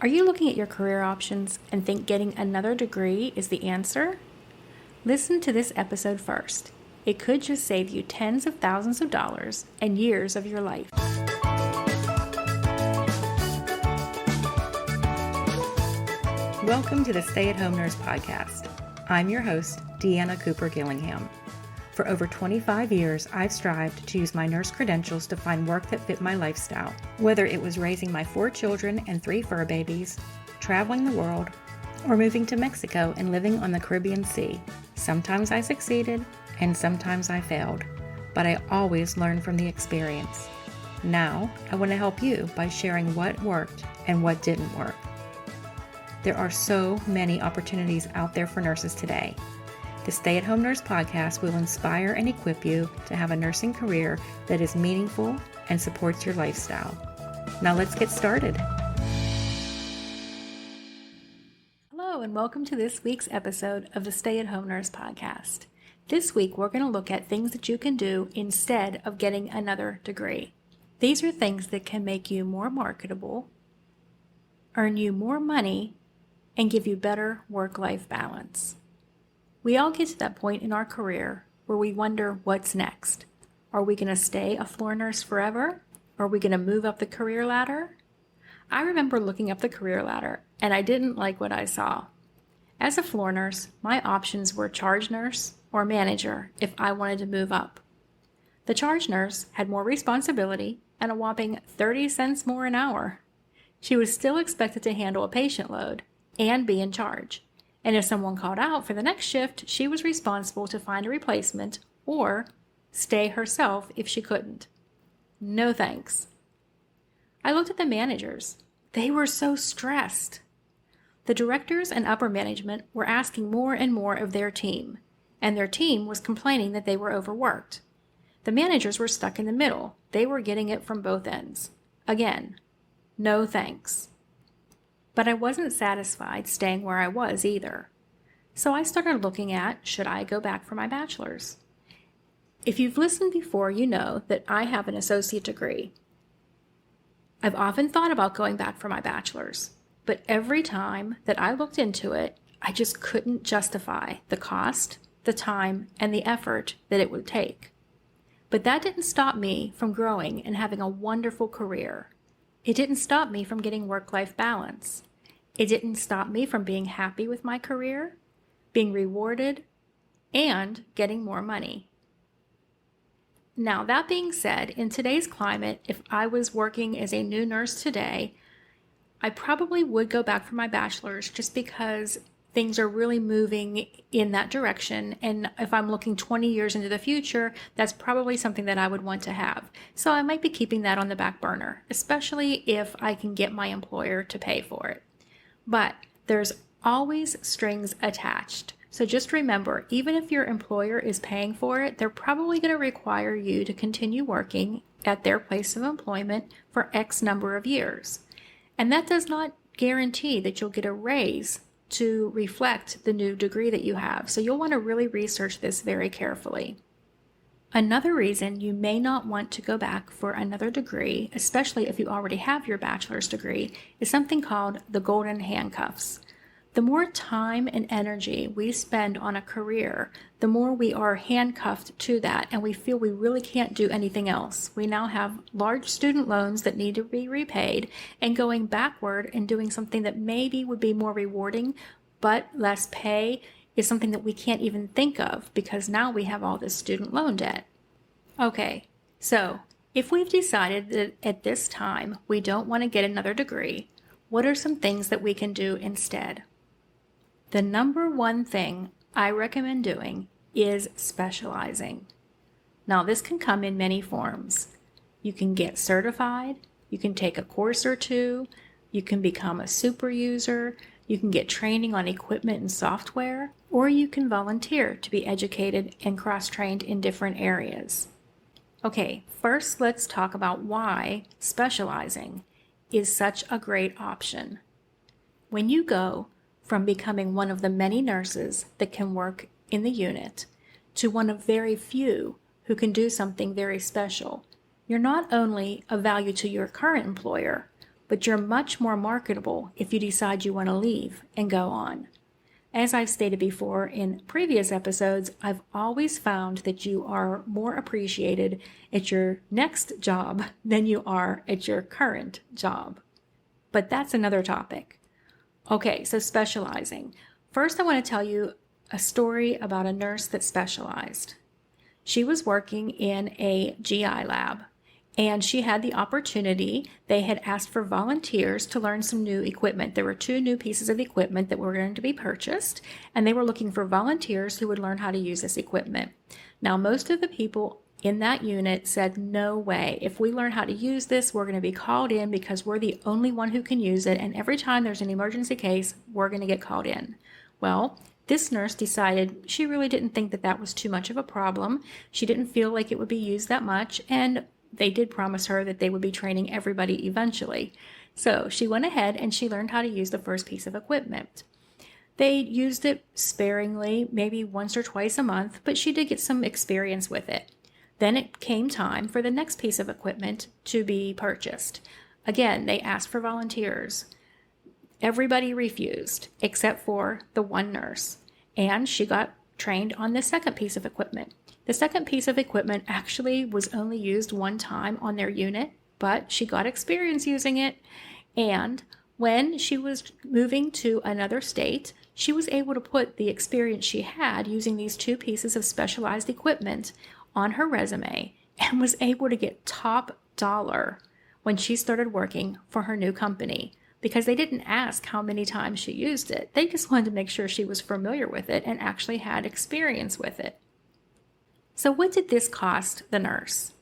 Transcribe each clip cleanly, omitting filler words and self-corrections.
Are you looking at your career options and think getting another degree is the answer? Listen to this episode first. It could just save you tens of thousands of dollars and years of your life. Welcome to the Stay at Home Nurse Podcast. I'm your host, Deanna Cooper Gillingham. For over 25 years, I've strived to use my nurse credentials to find work that fit my lifestyle. Whether it was raising my 4 children and 3 fur babies, traveling the world, or moving to Mexico and living on the Caribbean Sea. Sometimes I succeeded and sometimes I failed, but I always learned from the experience. Now, I want to help you by sharing what worked and what didn't work. There are so many opportunities out there for nurses today. The Stay at Home Nurse Podcast will inspire and equip you to have a nursing career that is meaningful and supports your lifestyle. Now let's get started. Hello and welcome to this week's episode of the Stay at Home Nurse Podcast. This week we're going to look at things that you can do instead of getting another degree. These are things that can make you more marketable, earn you more money, and give you better work-life balance. We all get to that point in our career where we wonder what's next. Are we going to stay a floor nurse forever? Are we going to move up the career ladder? I remember looking up the career ladder and I didn't like what I saw. As a floor nurse, my options were charge nurse or manager if I wanted to move up. The charge nurse had more responsibility and a whopping 30 cents more an hour. She was still expected to handle a patient load and be in charge. And if someone called out for the next shift, she was responsible to find a replacement or stay herself if she couldn't. No thanks. I looked at the managers. They were so stressed. The directors and upper management were asking more and more of their team, and their team was complaining that they were overworked. The managers were stuck in the middle. They were getting it from both ends. Again, no thanks. But I wasn't satisfied staying where I was either. So I started looking at, should I go back for my bachelor's? If you've listened before, you know that I have an associate degree. I've often thought about going back for my bachelor's, but every time that I looked into it, I just couldn't justify the cost, the time, and the effort that it would take. But that didn't stop me from growing and having a wonderful career. It didn't stop me from getting work-life balance. It didn't stop me from being happy with my career, being rewarded, and getting more money. Now, that being said, in today's climate, if I was working as a new nurse today, I probably would go back for my bachelor's just because things are really moving in that direction. And if I'm looking 20 years into the future, that's probably something that I would want to have. So I might be keeping that on the back burner, especially if I can get my employer to pay for it. But there's always strings attached. So just remember, even if your employer is paying for it, they're probably going to require you to continue working at their place of employment for X number of years. And that does not guarantee that you'll get a raise to reflect the new degree that you have. So you'll want to really research this very carefully. Another reason you may not want to go back for another degree, especially if you already have your bachelor's degree, is something called the golden handcuffs. The more time and energy we spend on a career, the more we are handcuffed to that and we feel we really can't do anything else. We now have large student loans that need to be repaid, and going backward and doing something that maybe would be more rewarding but less pay is something that we can't even think of because now we have all this student loan debt. Okay, so if we've decided that at this time we don't want to get another degree, what are some things that we can do instead? The number one thing I recommend doing is specializing. Now, this can come in many forms. You can get certified, you can take a course or two, you can become a super user, you can get training on equipment and software, or you can volunteer to be educated and cross-trained in different areas. Okay, first let's talk about why specializing is such a great option. When you go from becoming one of the many nurses that can work in the unit to one of very few who can do something very special, you're not only of value to your current employer, but you're much more marketable if you decide you want to leave and go on. As I've stated before in previous episodes, I've always found that you are more appreciated at your next job than you are at your current job. But that's another topic. Okay, so specializing. First, I want to tell you a story about a nurse that specialized. She was working in a GI lab, and she had the opportunity. They had asked for volunteers to learn some new equipment. There were 2 new pieces of equipment that were going to be purchased, and they were looking for volunteers who would learn how to use this equipment. Now, most of the people in that unit said, no way. If we learn how to use this, we're going to be called in because we're the only one who can use it, and every time there's an emergency case, we're going to get called in. Well, this nurse decided she really didn't think that that was too much of a problem. She didn't feel like it would be used that much, and they did promise her that they would be training everybody eventually. So she went ahead and she learned how to use the first piece of equipment. They used it sparingly, maybe once or twice a month, but she did get some experience with it. Then it came time for the next piece of equipment to be purchased. Again, they asked for volunteers. Everybody refused except for the one nurse, and she got trained on the second piece of equipment. The second piece of equipment actually was only used one time on their unit, but she got experience using it, and when she was moving to another state, she was able to put the experience she had using these 2 pieces of specialized equipment on her resume and was able to get top dollar when she started working for her new company, because they didn't ask how many times she used it. They just wanted to make sure she was familiar with it and actually had experience with it. So what did this cost the nurse?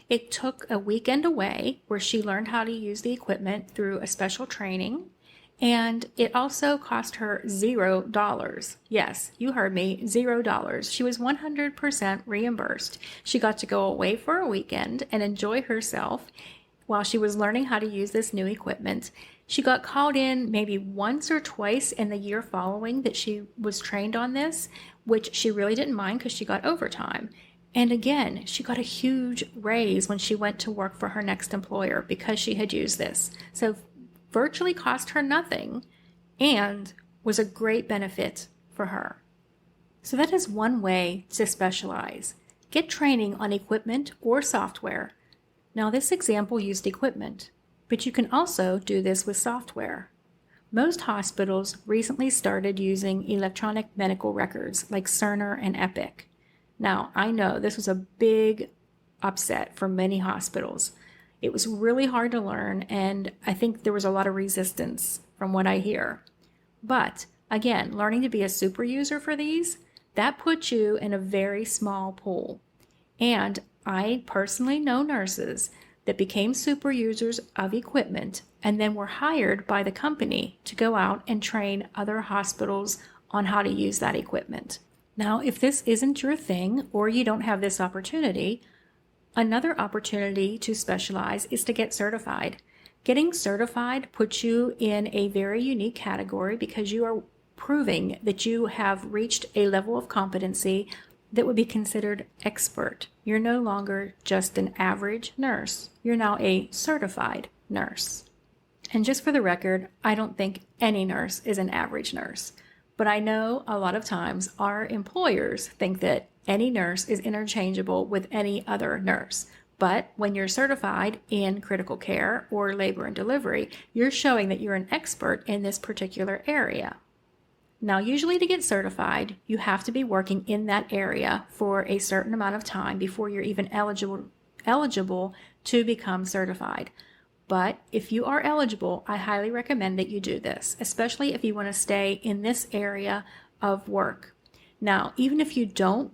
It took a weekend away where she learned how to use the equipment through a special training, and it also cost her $0. Yes, you heard me, $0. She was 100% reimbursed. She got to go away for a weekend and enjoy herself while she was learning how to use this new equipment. She got called in maybe once or twice in the year following that she was trained on this, which she really didn't mind because she got overtime. And again, she got a huge raise when she went to work for her next employer because she had used this. So virtually cost her nothing and was a great benefit for her. So that is one way to specialize. Get training on equipment or software. Now this example used equipment, but you can also do this with software. Most hospitals recently started using electronic medical records like Cerner and Epic. Now, I know this was a big upset for many hospitals. It was really hard to learn, and I think there was a lot of resistance from what I hear. But again, learning to be a super user for these, that puts you in a very small pool. And I personally know nurses that became super users of equipment and then were hired by the company to go out and train other hospitals on how to use that equipment. Now, if this isn't your thing or you don't have this opportunity, another opportunity to specialize is to get certified. Getting certified puts you in a very unique category because you are proving that you have reached a level of competency that would be considered expert. You're no longer just an average nurse. You're now a certified nurse. And just for the record, I don't think any nurse is an average nurse. But I know a lot of times our employers think that any nurse is interchangeable with any other nurse. But when you're certified in critical care or labor and delivery, you're showing that you're an expert in this particular area. Now, usually to get certified, you have to be working in that area for a certain amount of time before you're even eligible to become certified. But if you are eligible, I highly recommend that you do this, especially if you want to stay in this area of work. Now, even if you don't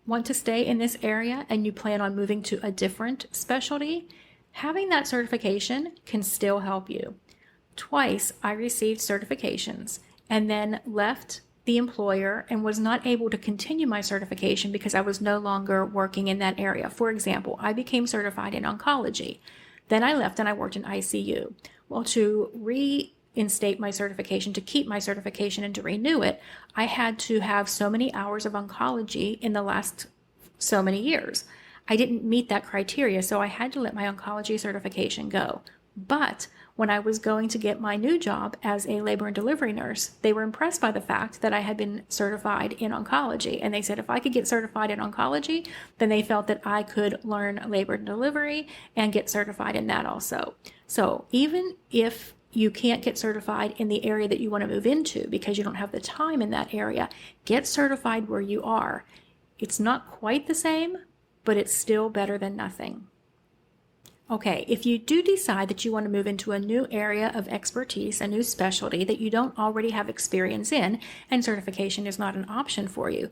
want to stay in this area and you plan on moving to a different specialty, having that certification can still help you. Twice I received certifications and then left the employer and was not able to continue my certification because I was no longer working in that area. For example, I became certified in oncology. Then I left and I worked in ICU. Well, to reinstate my certification, to keep my certification and to renew it, I had to have so many hours of oncology in the last so many years. I didn't meet that criteria, so I had to let my oncology certification go. But when I was going to get my new job as a labor and delivery nurse, they were impressed by the fact that I had been certified in oncology. And they said if I could get certified in oncology, then they felt that I could learn labor and delivery and get certified in that also. So even if you can't get certified in the area that you want to move into because you don't have the time in that area, get certified where you are. It's not quite the same, but it's still better than nothing. Okay, if you do decide that you want to move into a new area of expertise, a new specialty that you don't already have experience in, and certification is not an option for you,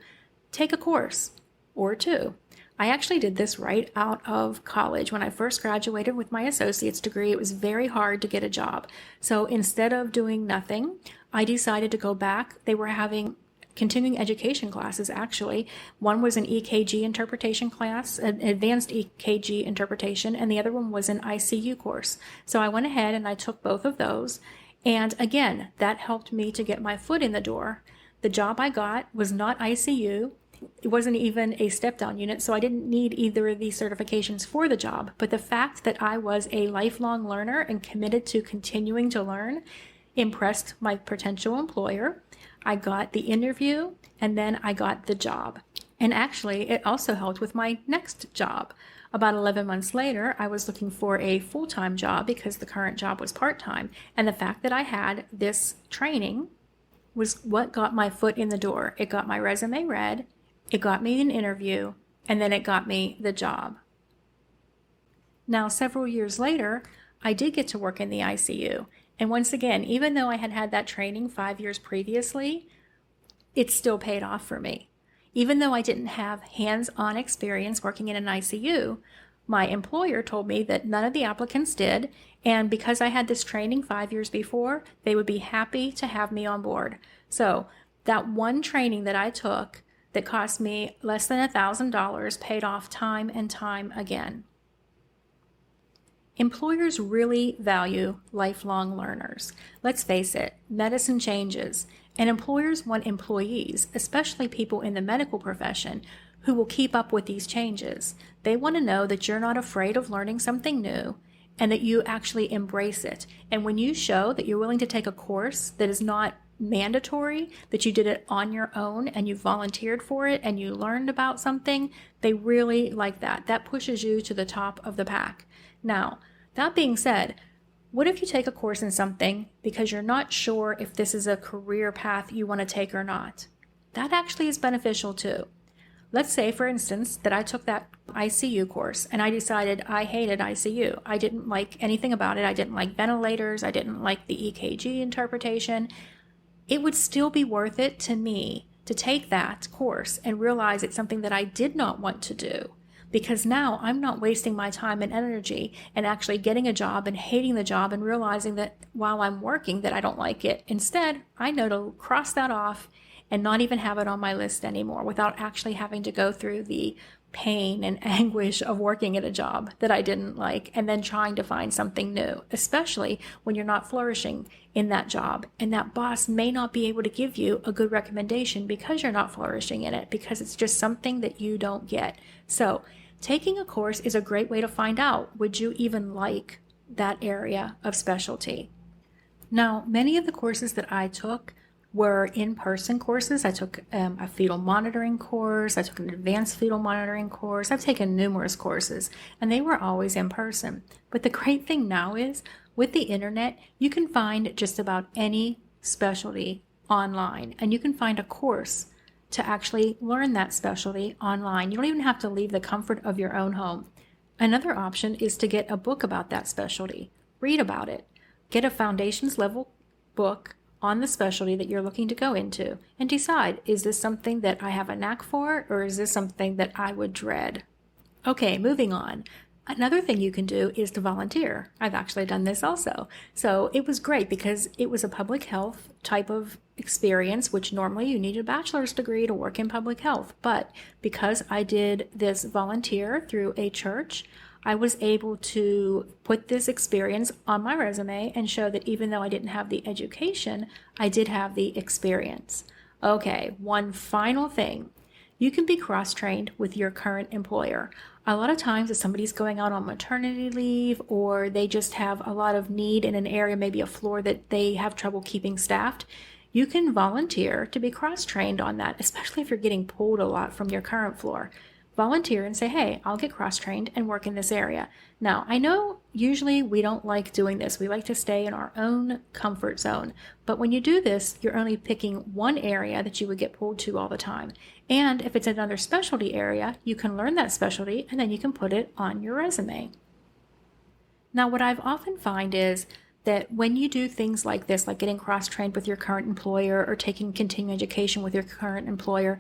take a course or two. I actually did this right out of college. When I first graduated with my associate's degree, it was very hard to get a job. So instead of doing nothing, I decided to go back. They were having continuing education classes, actually. One was an EKG interpretation class, an advanced EKG interpretation, and the other one was an ICU course. So I went ahead and I took both of those. And again, that helped me to get my foot in the door. The job I got was not ICU. It wasn't even a step-down unit, so I didn't need either of these certifications for the job. But the fact that I was a lifelong learner and committed to continuing to learn impressed my potential employer. I got the interview, and then I got the job. And actually, it also helped with my next job. About 11 months later, I was looking for a full-time job because the current job was part-time. And the fact that I had this training was what got my foot in the door. It got my resume read, it got me an interview, and then it got me the job. Now, several years later, I did get to work in the ICU. And once again, even though I had had that training 5 years previously, it still paid off for me. Even though I didn't have hands-on experience working in an ICU, my employer told me that none of the applicants did, and because I had this training 5 years before, they would be happy to have me on board. So that one training that I took that cost me less than $1,000 paid off time and time again. Employers really value lifelong learners. Let's face it, medicine changes, and employers want employees, especially people in the medical profession, who will keep up with these changes. They want to know that you're not afraid of learning something new and that you actually embrace it. And when you show that you're willing to take a course that is not mandatory, that you did it on your own and you volunteered for it and you learned about something, they really like that. That pushes you to the top of the pack. Now, that being said, what if you take a course in something because you're not sure if this is a career path you want to take or not? That actually is beneficial too. Let's say, for instance, that I took that ICU course and I decided I hated ICU. I didn't like anything about it. I didn't like ventilators. I didn't like the EKG interpretation. It would still be worth it to me to take that course and realize it's something that I did not want to do. Because now I'm not wasting my time and energy and actually getting a job and hating the job and realizing that while I'm working that I don't like it. Instead, I know to cross that off and not even have it on my list anymore without actually having to go through the pain and anguish of working at a job that I didn't like and then trying to find something new, especially when you're not flourishing in that job. And that boss may not be able to give you a good recommendation because you're not flourishing in it, because it's just something that you don't get. So taking a course is a great way to find out, would you even like that area of specialty? Now, many of the courses that I took were in-person courses. I took a fetal monitoring course. I took an advanced fetal monitoring course. I've taken numerous courses, and they were always in person. But the great thing now is, with the internet, you can find just about any specialty online, and you can find a course to actually learn that specialty online. You don't even have to leave the comfort of your own home. Another option is to get a book about that specialty. Read about it. Get a foundations level book on the specialty that you're looking to go into and decide, is this something that I have a knack for, or is this something that I would dread? Okay, moving on. Another thing you can do is to volunteer. I've actually done this also. So it was great because it was a public health type of experience, which normally you need a bachelor's degree to work in public health. But because I did this volunteer through a church, I was able to put this experience on my resume and show that even though I didn't have the education, I did have the experience. Okay, one final thing. You can be cross-trained with your current employer. A lot of times if somebody's going out on maternity leave or they just have a lot of need in an area, maybe a floor that they have trouble keeping staffed, you can volunteer to be cross-trained on that, especially if you're getting pulled a lot from your current floor. Volunteer and say, hey, I'll get cross-trained and work in this area. Now, I know usually we don't like doing this. We like to stay in our own comfort zone. But when you do this, you're only picking one area that you would get pulled to all the time. And if it's another specialty area, you can learn that specialty and then you can put it on your resume. Now, what I've often find is that when you do things like this, like getting cross-trained with your current employer or taking continuing education with your current employer,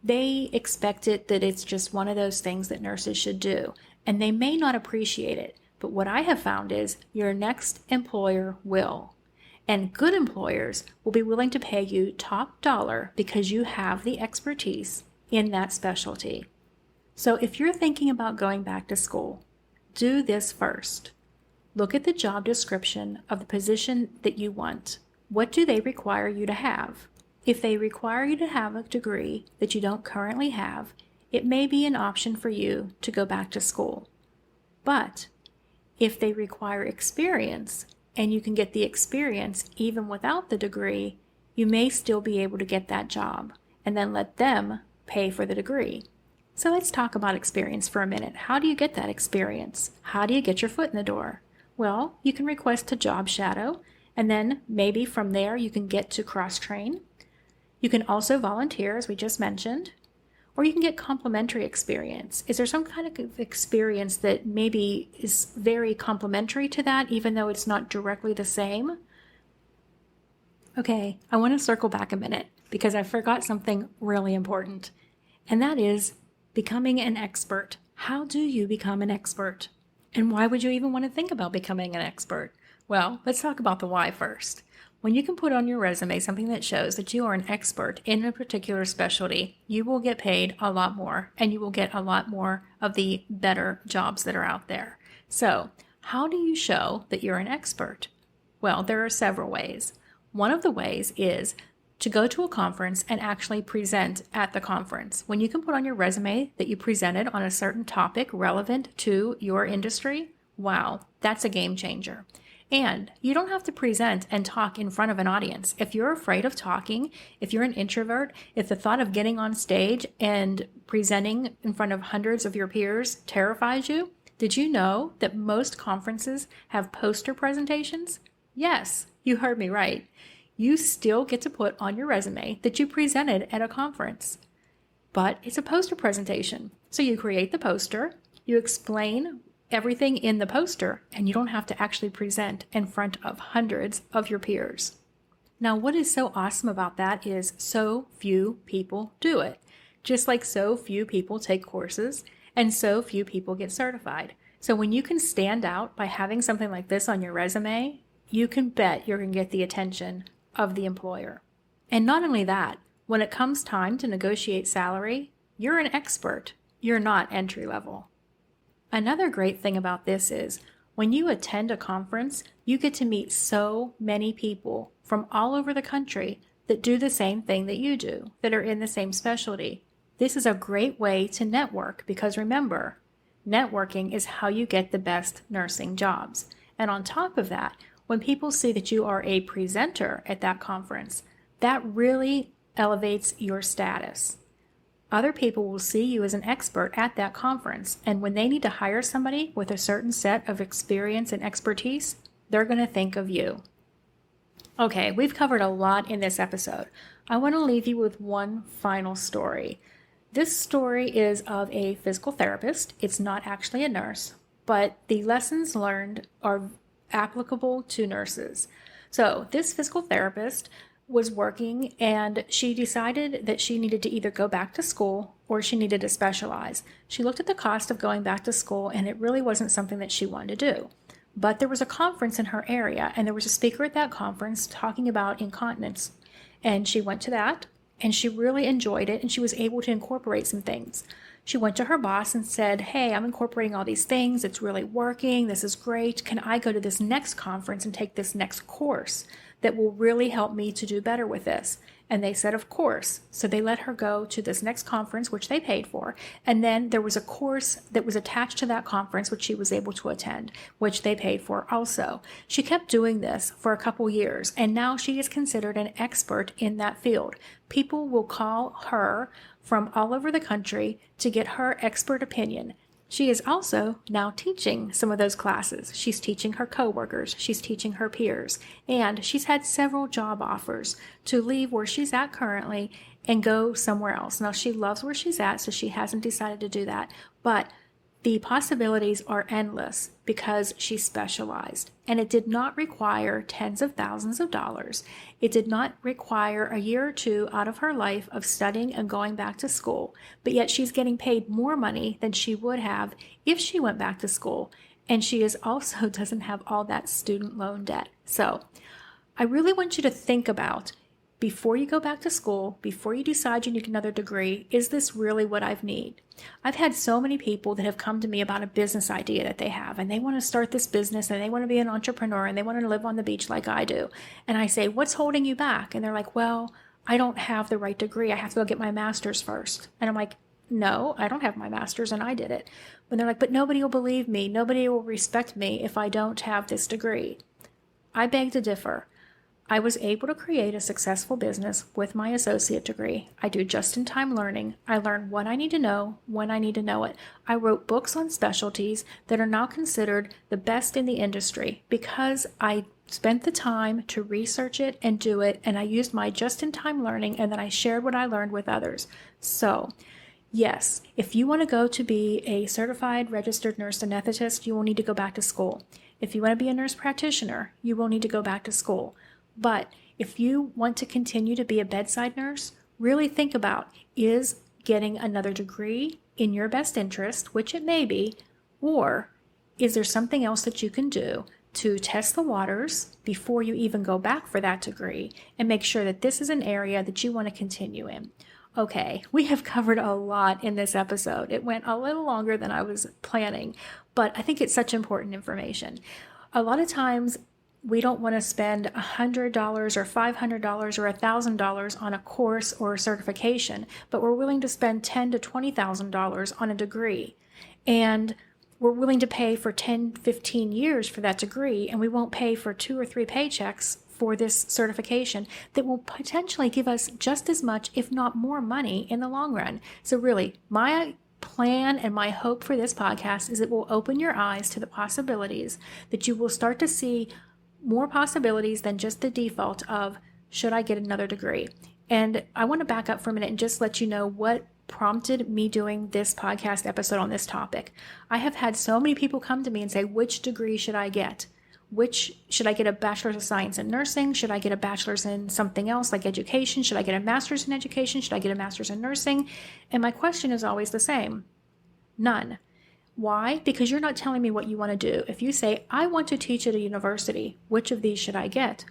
they expect it that it's just one of those things that nurses should do, and they may not appreciate it. But what I have found is your next employer will. And good employers will be willing to pay you top dollar because you have the expertise in that specialty. So if you're thinking about going back to school, do this first. Look at the job description of the position that you want. What do they require you to have? If they require you to have a degree that you don't currently have, it may be an option for you to go back to school. But if they require experience, and you can get the experience even without the degree, you may still be able to get that job, and then let them pay for the degree. So let's talk about experience for a minute. How do you get that experience? How do you get your foot in the door? Well, you can request to job shadow, and then maybe from there you can get to cross-train. You can also volunteer, as we just mentioned, or you can get complementary experience. Is there some kind of experience that maybe is very complementary to that, even though it's not directly the same? Okay, I want to circle back a minute because I forgot something really important, and that is becoming an expert. How do you become an expert? And why would you even want to think about becoming an expert? Well, let's talk about the why first. When you can put on your resume something that shows that you are an expert in a particular specialty, you will get paid a lot more, and you will get a lot more of the better jobs that are out there. So, how do you show that you're an expert? Well, there are several ways. One of the ways is to go to a conference and actually present at the conference. When you can put on your resume that you presented on a certain topic relevant to your industry, wow, that's a game changer. And you don't have to present and talk in front of an audience. If you're afraid of talking, if you're an introvert, if the thought of getting on stage and presenting in front of hundreds of your peers terrifies you, did you know that most conferences have poster presentations? Yes, you heard me right. You still get to put on your resume that you presented at a conference. But it's a poster presentation. So you create the poster, you explain everything in the poster, and you don't have to actually present in front of hundreds of your peers. Now, what is so awesome about that is so few people do it. Just like so few people take courses and so few people get certified. So when you can stand out by having something like this on your resume, you can bet you're going to get the attention of the employer. And not only that, when it comes time to negotiate salary, you're an expert. You're not entry level. Another great thing about this is when you attend a conference, you get to meet so many people from all over the country that do the same thing that you do, that are in the same specialty. This is a great way to network because remember, networking is how you get the best nursing jobs. And on top of that, when people see that you are a presenter at that conference, that really elevates your status. Other people will see you as an expert at that conference, and when they need to hire somebody with a certain set of experience and expertise, they're going to think of you. Okay, we've covered a lot in this episode. I want to leave you with one final story. This story is of a physical therapist. It's not actually a nurse, but the lessons learned are applicable to nurses. So this physical therapist was working and she decided that she needed to either go back to school or she needed to specialize. She looked at the cost of going back to school and it really wasn't something that she wanted to do. But there was a conference in her area and there was a speaker at that conference talking about incontinence. And she went to that and she really enjoyed it and she was able to incorporate some things. She went to her boss and said, hey, I'm incorporating all these things. It's really working. This is great. Can I go to this next conference and take this next course? that will really help me to do better with this? And they said, of course. So they let her go to this next conference, which they paid for. And then there was a course that was attached to that conference, which she was able to attend, which they paid for also. She kept doing this for a couple years, and now she is considered an expert in that field. People will call her from all over the country to get her expert opinion. She is also now teaching some of those classes. She's teaching her coworkers, she's teaching her peers, and she's had several job offers to leave where she's at currently and go somewhere else. Now, she loves where she's at, so she hasn't decided to do that, but the possibilities are endless because she specialized, and it did not require tens of thousands of dollars. It did not require a year or two out of her life of studying and going back to school, but yet she's getting paid more money than she would have if she went back to school, and she is also doesn't have all that student loan debt. So I really want you to think about, before you go back to school, before you decide you need another degree, is this really what I need? I've had so many people that have come to me about a business idea that they have, and they want to start this business, and they want to be an entrepreneur, and they want to live on the beach like I do. And I say, what's holding you back? And they're like, well, I don't have the right degree. I have to go get my master's first. And I'm like, no, I don't have my master's, and I did it. But they're like, but nobody will believe me. Nobody will respect me if I don't have this degree. I beg to differ. I was able to create a successful business with my associate degree. I do just-in-time learning. I learn what I need to know when I need to know it. I wrote books on specialties that are now considered the best in the industry because I spent the time to research it and do it, and I used my just-in-time learning, and then I shared what I learned with others. So, yes, if you want to go to be a certified registered nurse anesthetist, you will need to go back to school. If you want to be a nurse practitioner, you will need to go back to school. But if you want to continue to be a bedside nurse, really think about, is getting another degree in your best interest, which it may be, or is there something else that you can do to test the waters before you even go back for that degree and make sure that this is an area that you want to continue in? Okay, we have covered a lot in this episode. It went a little longer than I was planning, but I think it's such important information. A lot of times, we don't want to spend $100 or $500 or $1,000 on a course or a certification, but we're willing to spend $10,000 to $20,000 on a degree. And we're willing to pay for 10, 15 years for that degree, and we won't pay for 2 or 3 paychecks for this certification that will potentially give us just as much, if not more money in the long run. So really, my plan and my hope for this podcast is it will open your eyes to the possibilities, that you will start to see more possibilities than just the default of, should I get another degree? And I want to back up for a minute and just let you know what prompted me doing this podcast episode on this topic. I have had so many people come to me and say, which degree should I get? Should I get a bachelor's of science in nursing? Should I get a bachelor's in something else like education? Should I get a master's in education? Should I get a master's in nursing? And my question is always the same: none. Why? Because you're not telling me what you want to do. If you say, I want to teach at a university, which of these should I get?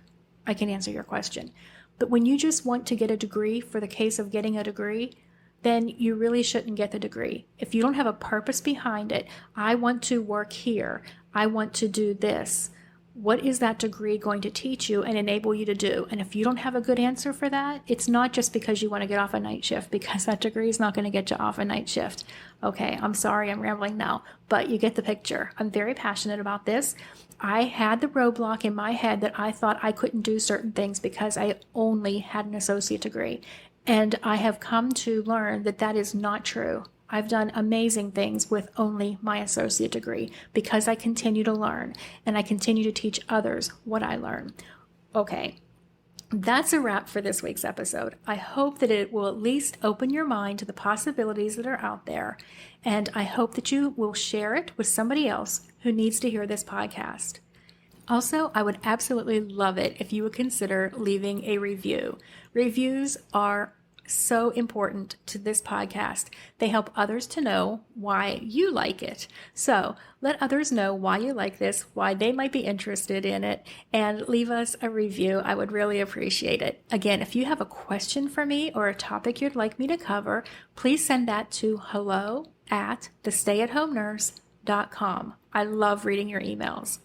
I can answer your question. But when you just want to get a degree for the case of getting a degree, then you really shouldn't get the degree. If you don't have a purpose behind it, I want to work here, I want to do this, what is that degree going to teach you and enable you to do? And if you don't have a good answer for that, it's not just because you want to get off a night shift, because that degree is not going to get you off a night shift. Okay, I'm sorry, I'm rambling now, but you get the picture. I'm very passionate about this. I had the roadblock in my head that I thought I couldn't do certain things because I only had an associate degree. And I have come to learn that that is not true. I've done amazing things with only my associate degree because I continue to learn and I continue to teach others what I learn. Okay, that's a wrap for this week's episode. I hope that it will at least open your mind to the possibilities that are out there, and I hope that you will share it with somebody else who needs to hear this podcast. Also, I would absolutely love it if you would consider leaving a review. Reviews are so important to this podcast. They help others to know why you like it. So let others know why you like this, why they might be interested in it, and leave us a review. I would really appreciate it. Again, if you have a question for me or a topic you'd like me to cover, please send that to hello@thestayathomenurse.com. I love reading your emails.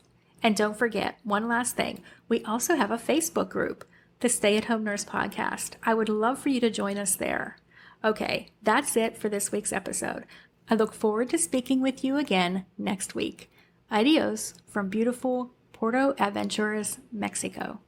And don't forget, one last thing, we also have a Facebook group, the Stay at Home Nurse Podcast. I would love for you to join us there. Okay, that's it for this week's episode. I look forward to speaking with you again next week. Adios from beautiful Puerto Aventuras, Mexico.